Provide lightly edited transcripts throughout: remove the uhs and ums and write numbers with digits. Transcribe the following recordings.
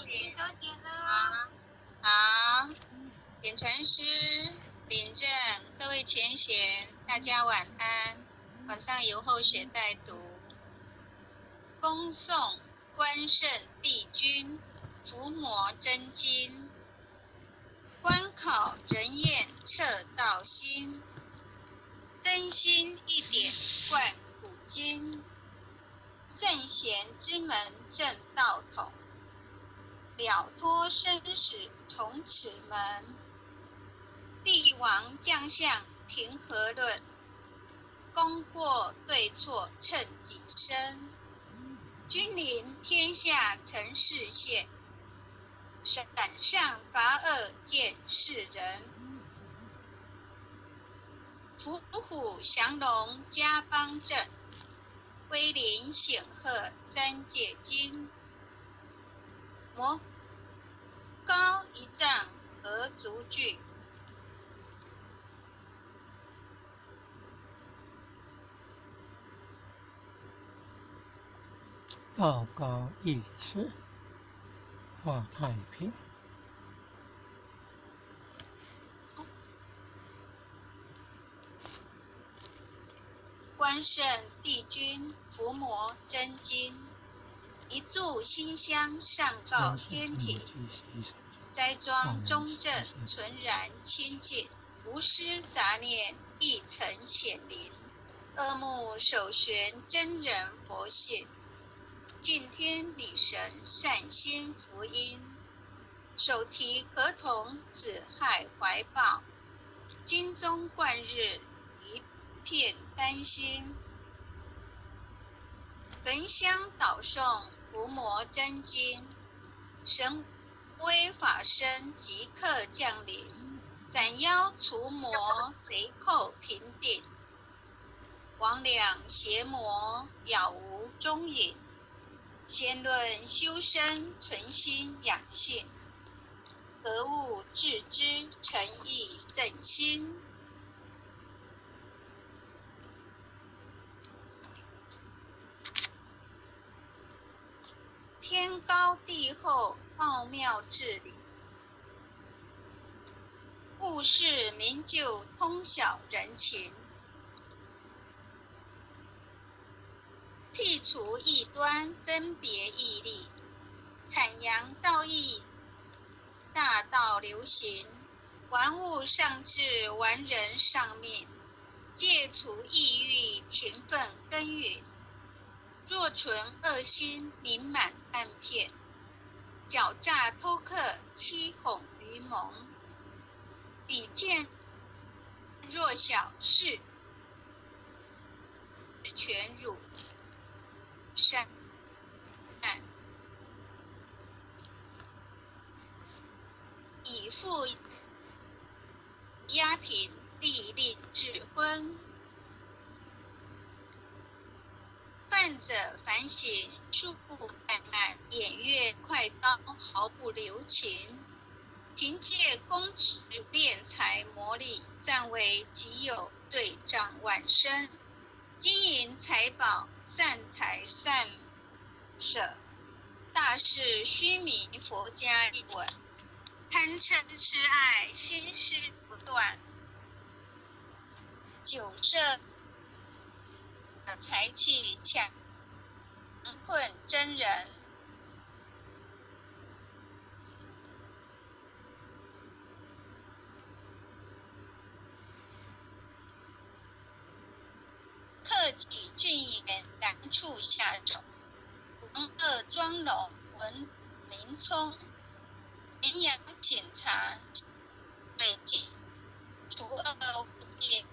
都点了。好，点传师、领正，各位前贤，大家晚安。晚上由后学代读。恭送关圣帝君，伏魔真经。观考人验彻道心，真心一点贯古今。圣贤之门正道统，了脱生死从此门。帝王将相平和论，功过对错称己身。君临天下曾是县，闪上伐恶见世人。伏虎降龙家邦正，威灵显赫三界经。魔高一丈何足惧，道高一尺，化太平。关圣帝君伏魔真经，一炷馨香上告天庭。斋庄中正纯然清净，无私杂念亦曾显灵。恶目首悬真人佛性，敬天理神善心福音。手提合同子亥怀抱，金钟贯日一片丹心。焚香导诵伏魔真经，神威法身即刻降临，斩妖除魔贼寇平定。魍魉邪魔杳无踪影，仙论修身存心养性，格物致知诚意正心。天高地厚奥妙治理，物事明就通晓人情。辟除异端分别义利，阐扬道义大道流行。玩物上治玩人上命，戒除意欲勤奋耕耘。若存恶心名满暗骗，狡诈偷客欺哄愚蒙。比见弱小事全辱善，以父压平地令智昏。犯者反省速步快慢，偃月快刀毫不留情。凭借公职敛财磨砺，暂为己有对仗万生。金银财宝善财善舍，大事须弥佛家一吻。贪嗔痴爱心事不断，酒色财气强困真人。克己俊言难处下手，王恶庄龙闻名聪。绵阳检查对境，除恶无戒。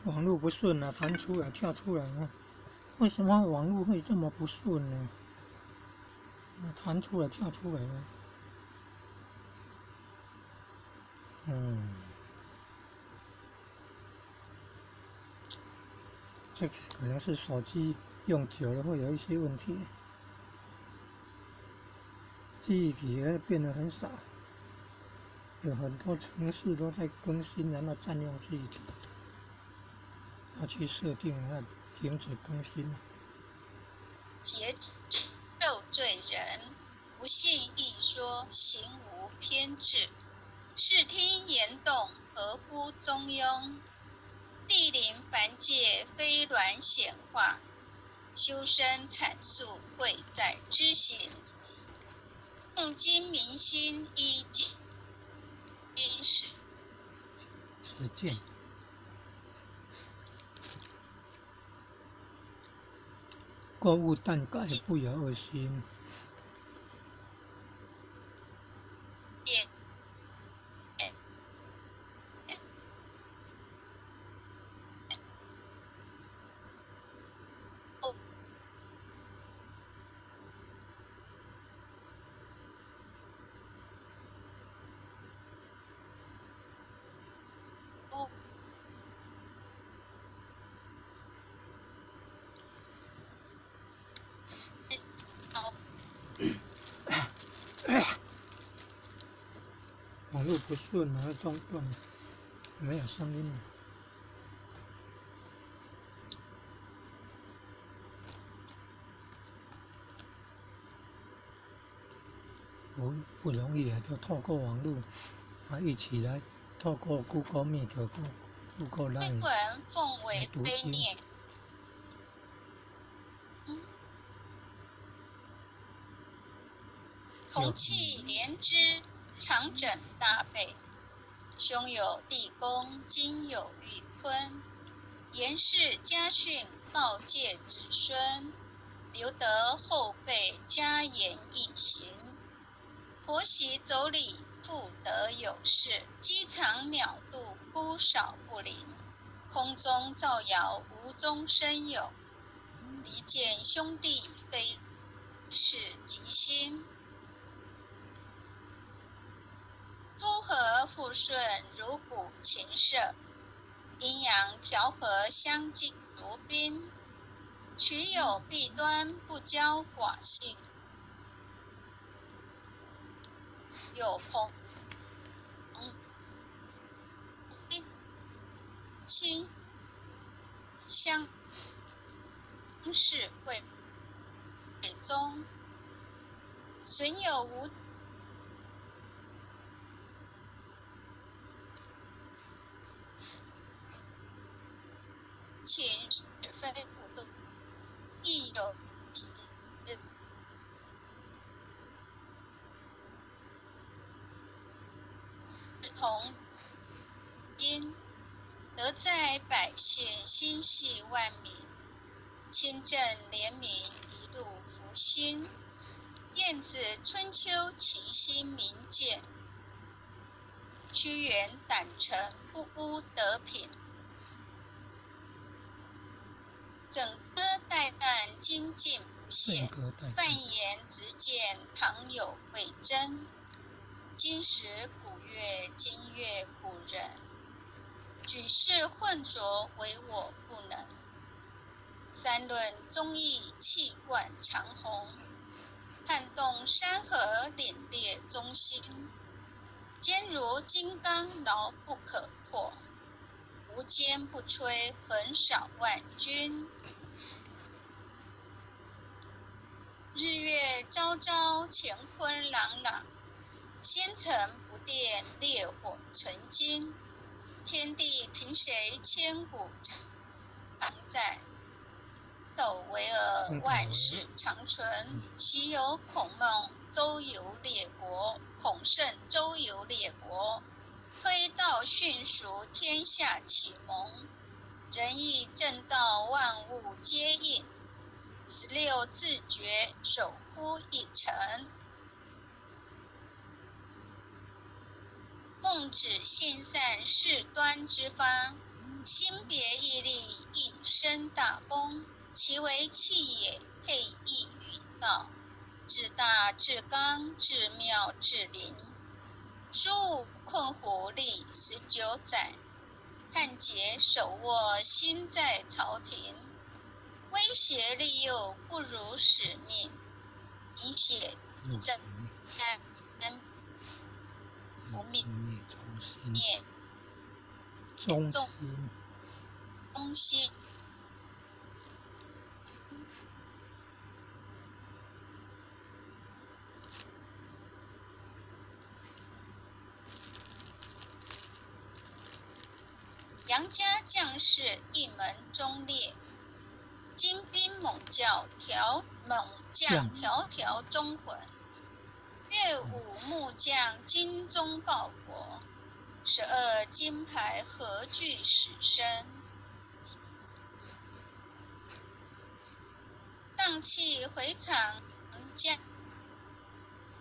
网络不顺啊，弹出来跳出来啊！为什么网络会这么不顺呢？弹出来跳出来呢？这可能是手机用久了会有一些问题，记忆体也变得很少，有很多程式都在更新，然后占用记忆体，要去设定，要停止更新。桀纣罪人，不信一说，行无偏至。视听言动，合乎中庸。地灵凡界，非卵显化。修身阐述，贵在知行。共经民心，依经实。实践。购物但改不由而心。网络不顺了，会中断，没有声音了。不容易啊，就透过网络一起来，透过 Google Meet、Google Line 经文奉为读圭经。臬。同气连枝，长枕大背。兄有弟恭，今有玉坤。严氏家训，告诫子孙。留得后辈，加言一行。婆媳妯娌，妇德有事。鸡肠鸟肚，姑少不灵。空中造谣，无中生有。离间兄弟，非是吉心。夫和妇顺，如鼓琴瑟。阴阳调和，相敬如宾。取有弊端，不骄寡性。有朋亲相视会中。损有无情，是非不动。亦有同因，德在百姓，心系万民。清正廉明，一路福兴。晏子春秋，其心明鉴。屈原胆诚，不污德品。整歌带弹，精进不懈。范言直谏，唐有魏征。今时古乐，今乐古人。举世混浊，唯我不能。三论忠义，气贯长虹。撼动山河，凛冽忠心。坚如金刚，牢不可破。无坚不摧，横扫万军。日月昭昭，乾坤朗朗。星辰不电，烈火纯金。天地凭谁千古常在？斗为尔，万世长存。昔有孔孟，周游列国。孔圣周游列国。推道训俗，天下启蒙。仁义正道，万物皆应。16自觉，守乎一城。孟子性善，事端之方。心别毅力，一生大功。其为气也，配异于道。至大至刚，至妙至灵。苏武困虎，历19载。汉节手握，心在朝廷。威胁利诱，不辱使命。以血正安不灭忠心。杨家将士一门忠烈，精兵猛将迢迢忠魂。岳武木匠精忠报国，12金牌何惧死生。荡气回肠江，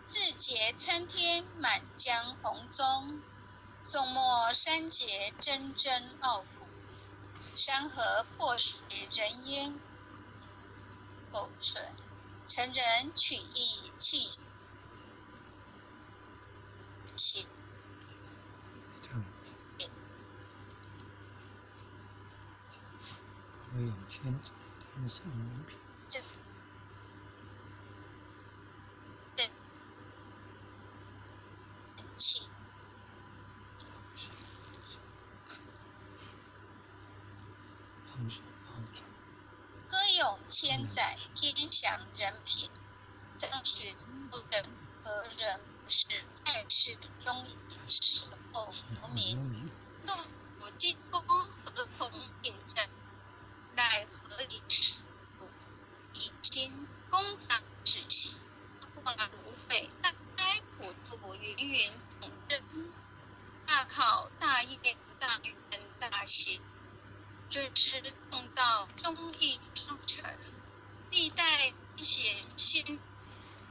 志节参天满江红中。宋末三杰铮铮傲骨，山河破碎人烟苟存。成人取义气息。可有千载天下名品。气歌咏千载天祥人品，张巡不人何人不是？在世中以守候国民，路府进宫何同应征？奈何以世以亲公长世袭，化芦苇大开普渡芸芸统真。大考大验大愿大喜，追师重道忠义书成。历代贤先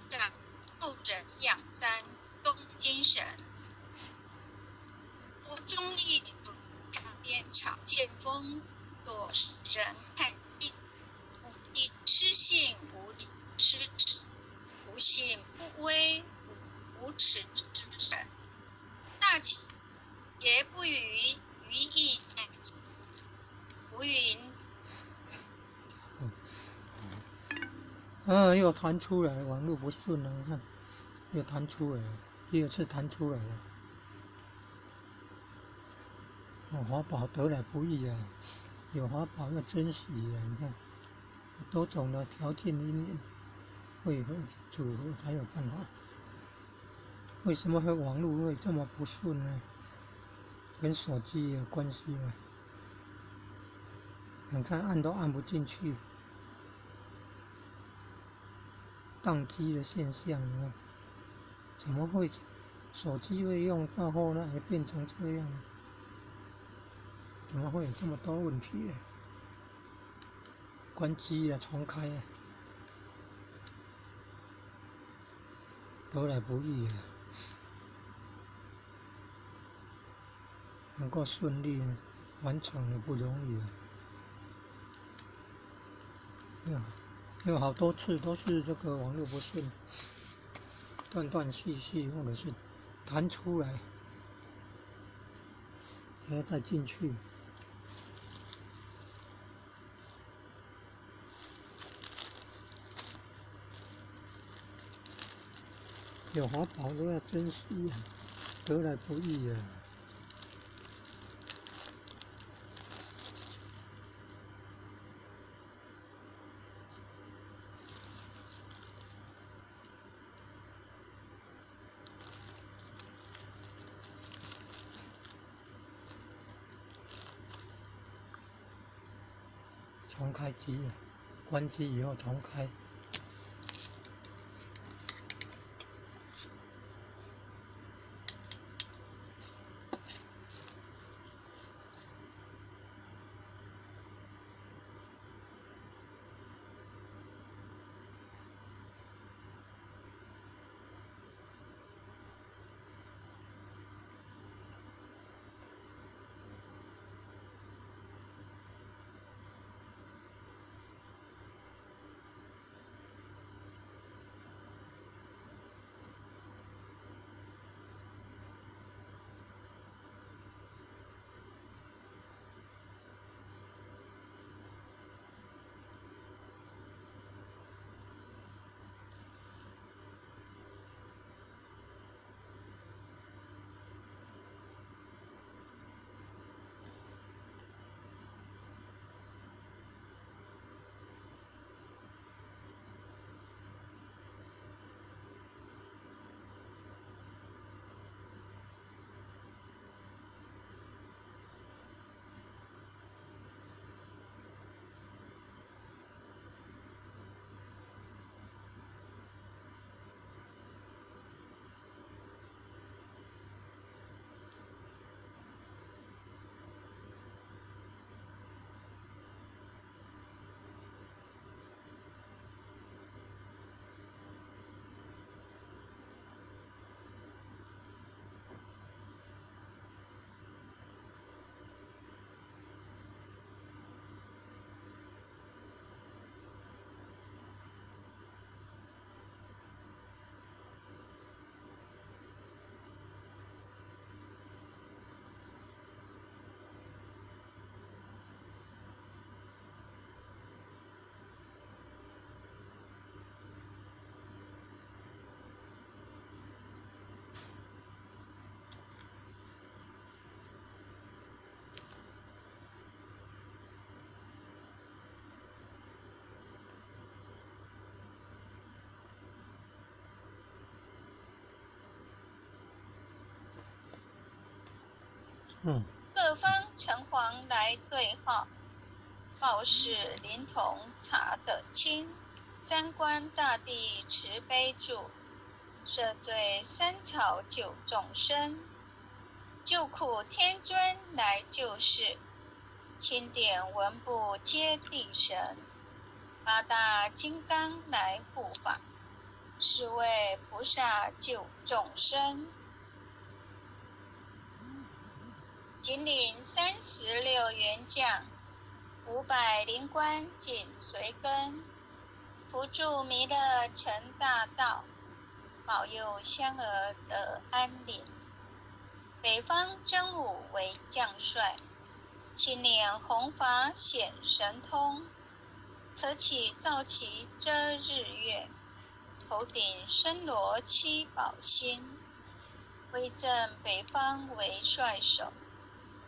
长，后人仰瞻忠精神。不忠义边草见风，多人看尽。无义失信，无礼失职，无信不威，无耻之人。大节不语于义，无云。又弹出来了，网络不顺了，你看，又弹出来了，第2次弹出来了。华宝得来不易啊，有华宝要珍惜啊！你看，多种的条件因缘会组合才有办法。为什么网络会这么不顺呢？跟手机有关系吗？你看按都按不进去。宕机的现象，你看，怎么会手机会用到后来变成这样？怎么会有这么多问题呢？关机啊，重开啊，得来不易啊，能够顺利完成也不容易啊。有好多次都是这个网络不顺，断断续续，或者是弹出来，还要再进去。有华宝都要珍惜啊，得来不易啊。重开机，关机以后重开。各方城隍来对号，报事灵童查得清，三官大帝慈悲助，赦罪三草救众生，救苦天尊来救世，钦点文部接地神，八大金刚来护法，是为菩萨救众生。金陵36员将，500灵官紧随跟，扶助弥勒成大道，保佑香儿得安宁。北方真武为将帅，青脸红发显神通，侧起皂旗遮日月，头顶身罗七宝星，威震北方为帅首，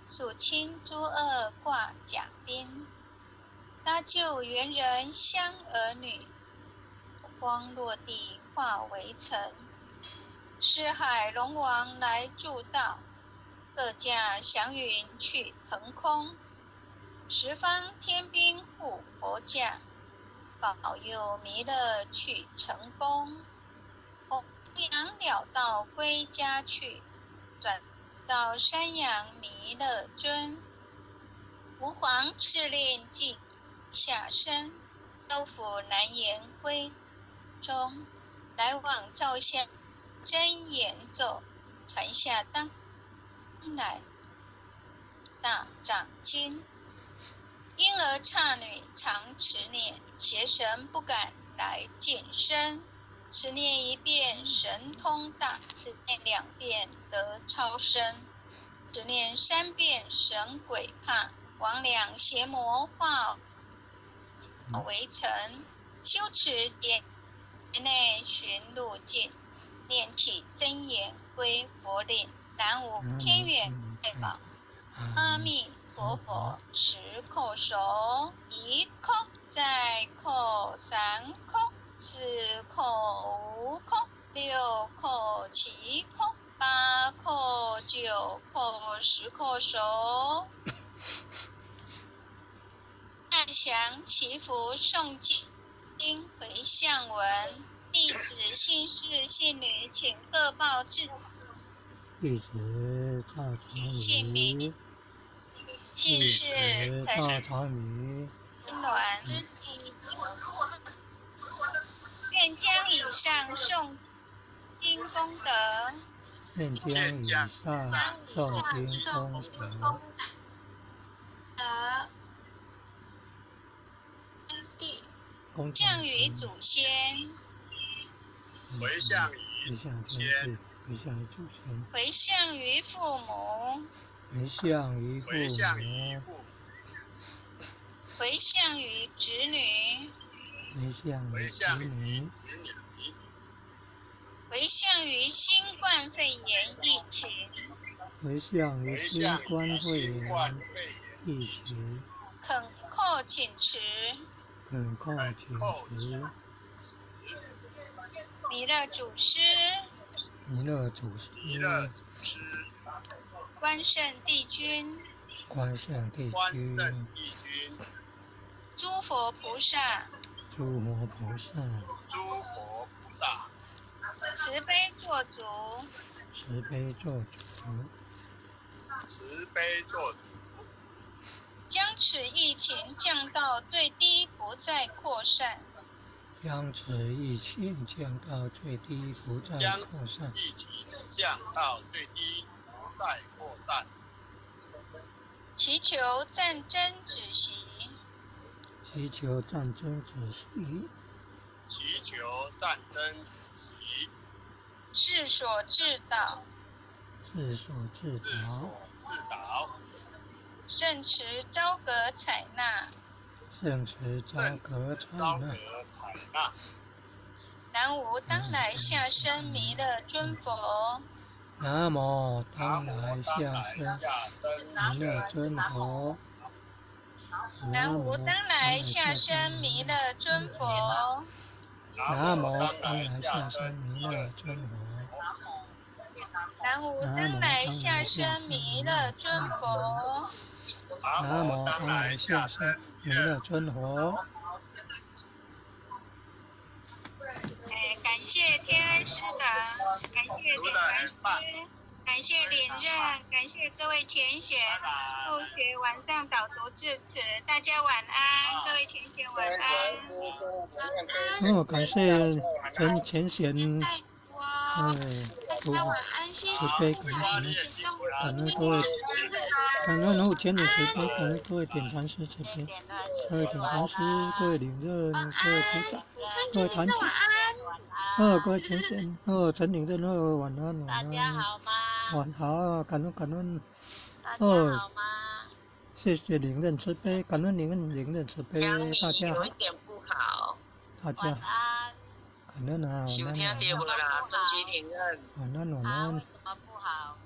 肃清诸恶挂甲兵，搭救猿人香儿女，光落地化为尘。四海龙王来助道，各驾祥云去腾空，十方天兵护佛驾，保佑弥勒去成功。弘扬了道归家去，转到山阳弥勒尊。吾皇敕令即下生，州府难言归中，来往照相真言奏，传下当来大长今。婴儿刹女常持念，邪神不敢来近身。此念一遍神通大，此念2遍得超生，此念3遍神鬼怕，魍魉邪魔化为尘。修持点内寻路径，念起真言归佛令。南无天远太保阿弥陀佛，10叩首，1叩再叩3叩4叩5叩6叩7叩8叩9叩10叩首。按详祈福诵经回向文，弟子姓氏姓女请各报至。弟子大长姓名宇，姓氏大长宇，暖，愿将以上诵经功德，愿将以上诵经功德，向于祖先，回向于回向于祖先，回向于父母，回向于父母，回向于子女，回向于子女，回向于新冠肺炎疫情，回向于新冠肺炎疫情，恳叩请辞。恳叩请辞。弥勒祖师，弥勒祖师，关圣帝君，关圣帝君，诸佛菩萨，诸佛菩萨，慈悲做主，慈悲做主，将此疫情降到最低，不再扩散。将此疫情降到最低，不再扩散。祈求战争止息，祈求战争止息，世所致导，圣慈昭格采纳。南无当来下生弥勒尊佛，南无当来下生弥勒尊佛，南无当来下生弥勒尊佛，南无当来下生弥勒尊佛，南无当来下生弥勒尊佛。南无当来下生弥勒尊佛。感谢天恩师德，感谢点传师，感谢领任，感谢各位前贤。后学晚上导读至此，大家晚安，各位前贤晚安。感谢前贤，大家晚安，谢谢。慈悲感恩各位，感恩后前的慈悲，感恩各位点传师慈悲，各位点传师，各位领任，各位组长，各位团体，各位前贤，陈领任，晚安，晚安。大家好吗？晚好，感恩。大家好吗？谢谢领任慈悲，感恩领任慈悲，大家好。有一点不好。大家好。感恩啊，晚安。收听到了啦，终极领任。晚安。为什么不好？